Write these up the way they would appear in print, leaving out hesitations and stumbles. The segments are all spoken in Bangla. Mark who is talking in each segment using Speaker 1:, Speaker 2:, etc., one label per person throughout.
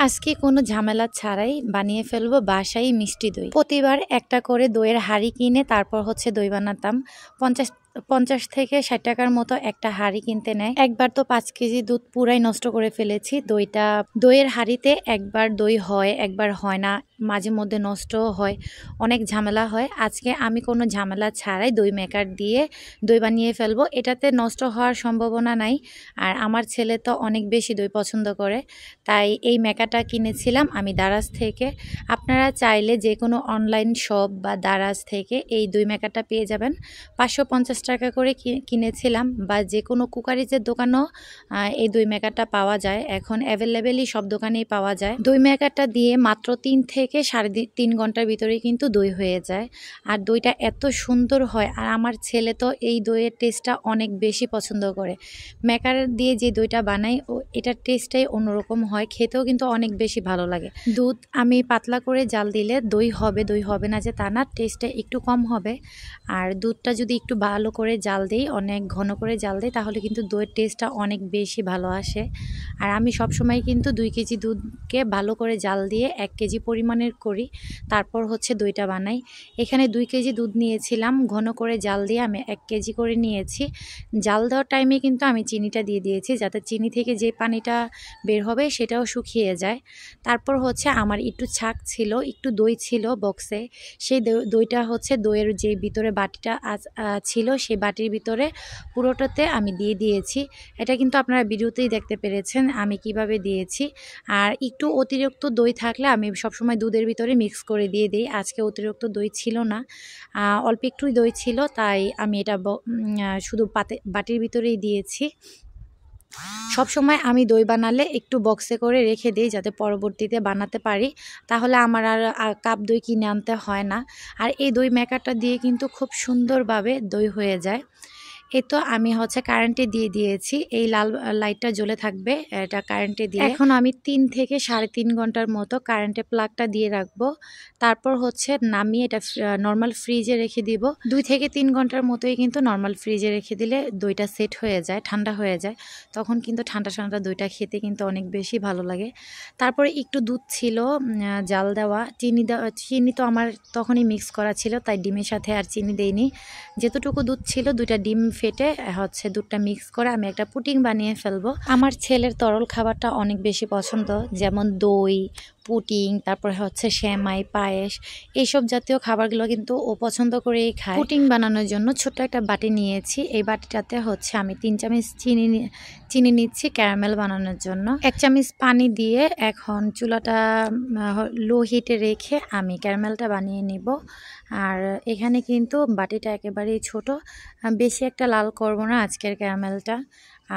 Speaker 1: আজকে কোনো ঝামেলা ছাড়াই বানিয়ে ফেলবো বাসায় মিষ্টি দই। প্রতিবার একটা করে দইয়ের হাঁড়ি কিনে তারপর হচ্ছে দই বানাতাম। ৫০ থেকে ৬০ টাকার মতো একটা হাঁড়ি কিনতে নেয়। একবার তো ৫ কেজি দুধ পুরাই নষ্ট করে ফেলেছি। দইয়ের হাঁড়িতে একবার দই হয়, একবার হয় না, মাঝে মধ্যে নষ্টও হয়, অনেক ঝামেলা হয়। আজকে আমি কোনো ঝামেলা ছাড়াই দই মেকার দিয়ে দই বানিয়ে ফেলবো। এটাতে নষ্ট হওয়ার সম্ভাবনা নাই। আর আমার ছেলে তো অনেক বেশি দই পছন্দ করে, তাই এই মেকারটা কিনেছিলাম আমি দারাজ থেকে। আপনারা চাইলে যে কোনো অনলাইন শপ বা দারাজ থেকে এই দই মেকারটা পেয়ে যাবেন। ৫৫০ টাকা করে কিনেছিলাম, বা যে কোনো কুকারিজের দোকানেও এই দই মেকারটা পাওয়া যায়। এখন অ্যাভেলেবেলই সব দোকানেই পাওয়া যায়। দই মেকারটা দিয়ে মাত্র ৩ থেকে ৩.৫ ঘন্টার ভিতরেই কিন্তু দই হয়ে যায়। আর দইটা এত সুন্দর হয়, আর আমার ছেলে তো এই দইয়ের টেস্টটা অনেক বেশি পছন্দ করে। মেকার দিয়ে যে দইটা বানাই এটার টেস্টটাই অন্যরকম হয়, খেতেও কিন্তু অনেক বেশি ভালো লাগে। দুধ আমি পাতলা করে জাল দিলে দই হবে না যে তা না, টেস্টটা একটু কম হবে। আর দুধটা যদি একটু ভালো করে জাল দিই, অনেক ঘন করে জাল দিই, তাহলে কিন্তু দইয়ের টেস্টটা অনেক বেশি ভালো আসে। আর আমি সবসময় কিন্তু 2 কেজি দুধকে ভালো করে জাল দিয়ে 1 কেজি পরিমাণের করি, তারপর হচ্ছে দইটা বানাই। এখানে 2 কেজি দুধ নিয়েছিলাম, ঘন করে জাল দিয়ে আমি 1 কেজি করে নিয়েছি। জাল দেওয়ার টাইমে কিন্তু আমি চিনিটা দিয়ে দিয়েছি, যাতে চিনি থেকে যে পানিটা বের হবে সেটাও শুকিয়ে যায়। তারপর হচ্ছে আমার একটু ছাঁক ছিল, একটু দই ছিল বক্সে, সেই দইটা হচ্ছে দইয়ের যে ভিতরে বাটিটা ছিল সেই বাটির ভিতরে পুরোটাতে আমি দিয়ে দিয়েছি। এটা কিন্তু আপনারা ভিডিওতেই দেখতে পেরেছেন আমি কিভাবে দিয়েছি। আর একটু অতিরিক্ত দই থাকলে আমি সবসময় দুধের ভিতরে মিক্স করে দিয়ে দিই। আজকে অতিরিক্ত দই ছিল না, অল্প একটুই দই ছিল, তাই আমি এটা শুধু বাটির ভিতরেই দিয়েছি। সবসময় আমি দই বানালে একটু বক্সে করে রেখে দিই, যাতে পরবর্তীতে বানাতে পারি, তাহলে আমার আর কাপ দই কিনে আনতে হয় না। আর এই দই মেকারটা দিয়ে কিন্তু খুব সুন্দরভাবে দই হয়ে যায়। এই তো আমি হচ্ছে কারেন্টে দিয়ে দিয়েছি, এই লাল লাইটটা জ্বলে থাকবে, এটা কারেন্টে দিয়ে। এখন আমি 3 থেকে 3.5 ঘন্টার মতো কারেন্টে প্লাগটা দিয়ে রাখবো। তারপর হচ্ছে নামিয়ে এটা নর্মাল ফ্রিজে রেখে দিব। 2 থেকে 3 ঘন্টার মতোই কিন্তু নর্মাল ফ্রিজে রেখে দিলে দইটা সেট হয়ে যায়, ঠান্ডা হয়ে যায়। তখন কিন্তু ঠান্ডা ঠান্ডা দইটা খেতে কিন্তু অনেক বেশি ভালো লাগে। তারপরে একটু দুধ ছিল জাল দেওয়া, চিনি তো আমার তখনই মিক্স করা ছিল, তাই ডিমের সাথে আর চিনি দেইনি। যেতটুকু দুধ ছিল 2টা ডিম ফেটে হচ্ছে দুধটা মিক্স করে আমি একটা পুডিং বানিয়ে ফেলবো। আমার ছেলের তরল খাবারটা অনেক বেশি পছন্দ, যেমন দই, পুডিং, তারপরে হচ্ছে সেমাই, পায়েস, এইসব জাতীয় খাবারগুলো কিন্তু ও পছন্দ করেই খায়। পুডিং বানানোর জন্য ছোট্ট একটা বাটি নিয়েছি, এই বাটিটাতে হচ্ছে আমি 3 চামচ চিনি নিচ্ছি ক্যারামেল বানানোর জন্য। 1 চামচ পানি দিয়ে এখন চুলাটা লো হিটে রেখে আমি ক্যারামেলটা বানিয়ে নিব। আর এখানে কিন্তু বাটিটা একেবারেই ছোট, বেশি একটা লাল করব না আজকের ক্যারামেলটা।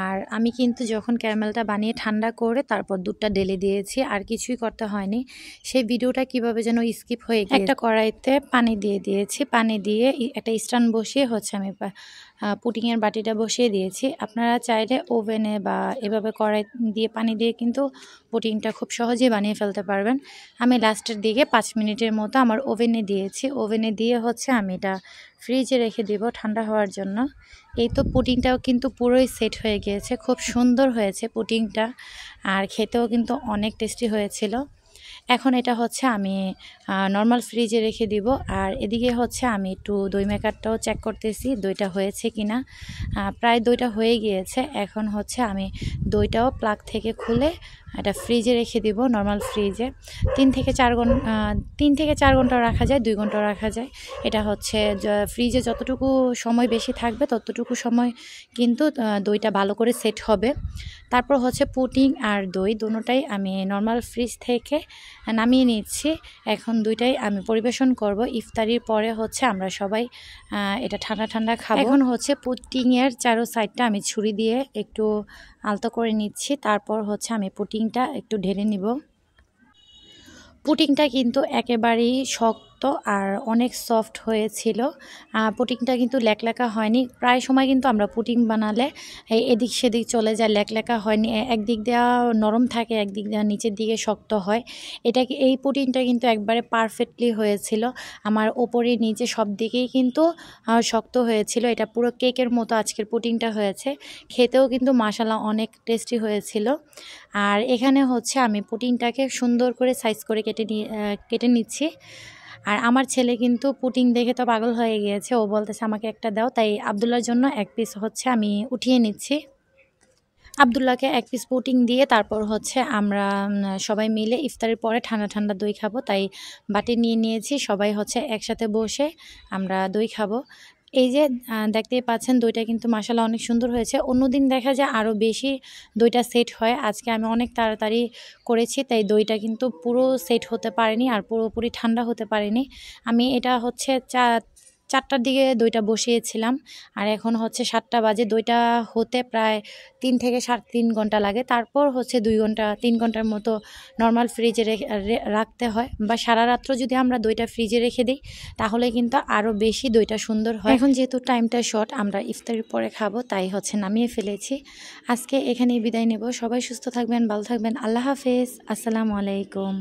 Speaker 1: আর আমি কিন্তু যখন ক্যারামেলটা বানিয়ে ঠান্ডা করে তারপর দুধটা ঢেলে দিয়েছি, আর কিছুই করতে হয়নি। সেই ভিডিওটা কিভাবে যেন স্কিপ হয়ে গিয়েছে। একটা কড়াইতে পানি দিয়ে দিয়েছি, পানি দিয়ে একটা স্ট্যান্ড বসিয়ে হচ্ছে আমি পুডিংয়ের বাটিটা বসিয়ে দিয়েছি। আপনারা চাইলে ওভেনে বা এভাবে কড়াই দিয়ে পানি দিয়ে কিন্তু পুডিংটা খুব সহজেই বানিয়ে ফেলতে পারবেন। আমি লাস্টের দিকে 5 মিনিটের মতো আমার ওভেনে দিয়েছি, ওভেনে দিয়ে হচ্ছে আমি এটা ফ্রিজে রেখে দিব ঠান্ডা হওয়ার জন্য। এই তো পুডিংটাও কিন্তু পুরোই সেট হয়ে গিয়েছে, খুব সুন্দর হয়েছে পুডিংটা, আর খেতেও কিন্তু অনেক টেস্টি হয়েছিল। এখন এটা হচ্ছে আমি নর্মাল ফ্রিজে রেখে দিব। আর এদিকে হচ্ছে আমি একটু দই মেকারটাও চেক করতেছি দইটা হয়েছে কিনা। প্রায় দইটা হয়ে গিয়েছে। এখন হচ্ছে আমি দইটাও প্লাগ থেকে খুলে এটা ফ্রিজে রেখে দিব, নর্মাল ফ্রিজে 3 থেকে 4 ঘন্টা রাখা যায়, 2 ঘন্টা রাখা যায়। এটা হচ্ছে ফ্রিজে যতটুকু সময় বেশি থাকবে ততটুকু সময় কিন্তু দইটা ভালো করে সেট হবে। তারপর হচ্ছে পুডিং আর দই দুটোটাই আমি নর্মাল ফ্রিজ থেকে নামিয়ে নিচ্ছি। এখন দুইটাই আমি পরিবেশন করব। ইফতারির পরে হচ্ছে আমরা সবাই এটা ঠান্ডা ঠান্ডা খাবো। এখন হচ্ছে পুডিংয়ের চারো সাইডটা আমি ছুরি দিয়ে একটু আলতো করে নিচ্ছি, তারপর হচ্ছে আমি পুডিংটা একটু ঢেলে নিব। পুডিংটা কিন্তু একেবারেই শক্ত আর অনেক সফট হয়েছিল। পুডিংটা কিন্তু লেকলেকা হয়নি। প্রায় সময় কিন্তু আমরা পুডিং বানালে এদিক সেদিক চলে যায়, লেকলেকা হয়নি, একদিক দিয়ে নরম থাকে, একদিক দিয়ে নিচের দিকে শক্ত হয়। এই পুডিংটা কিন্তু একবারে পারফেক্টলি হয়েছিল। আমার ওপরে নিচে সব দিকেই কিন্তু শক্ত হয়েছিল। এটা পুরো কেকের মতো আজকের পুডিংটা হয়েছে। খেতেও কিন্তু মাশাআল্লাহ অনেক টেস্টি হয়েছিল। আর এখানে হচ্ছে আমি পুডিংটাকে সুন্দর করে সাইজ করে কেটে নিচ্ছি। আর আমার ছেলে কিন্তু পুডিং দেখে তো পাগল হয়ে গিয়েছে, ও বলতেছে আমাকে একটা দাও। তাই আব্দুল্লাহর জন্য এক পিস হচ্ছে আমি উঠিয়ে নিচ্ছি। আব্দুল্লাহকে এক পিস পুডিং দিয়ে তারপর হচ্ছে আমরা সবাই মিলে ইফতারের পরে ঠান্ডা ঠান্ডা দই খাবো, তাই বাটি নিয়ে নিয়েছি। সবাই হচ্ছে একসাথে বসে আমরা দই খাবো। এই যে দেখতেই পাচ্ছেন দইটা কিন্তু মাশাআল্লাহ অনেক সুন্দর হয়েছে। অন্যদিন দেখা যায় আরও বেশি দইটা সেট হয়, আজকে আমি অনেক তাড়াতাড়ি করেছি তাই দইটা কিন্তু পুরো সেট হতে পারেনি আর পুরোপুরি ঠান্ডা হতে পারেনি। আমি এটা হচ্ছে 4টার দিকে দইটা বসিয়েছিলাম, আর এখন হচ্ছে 7টা বাজে। দইটা হতে প্রায় 3 থেকে 3.5 ঘন্টা লাগে। তারপর হচ্ছে 2 ঘন্টা 3 ঘন্টার মতো নর্মাল ফ্রিজে রাখতে হয়, বা সারা রাত্র যদি আমরা দইটা ফ্রিজে রেখে দিই তাহলে কিন্তু আরও বেশি দইটা সুন্দর হয়। এখন যেহেতু টাইমটা শর্ট, আমরা ইফতারের পরে খাবো, তাই হচ্ছে নামিয়ে ফেলেছি। আজকে এখানেই বিদায় নেব। সবাই সুস্থ থাকবেন, ভালো থাকবেন। আল্লাহ হাফেজ, আসসালামু আলাইকুম।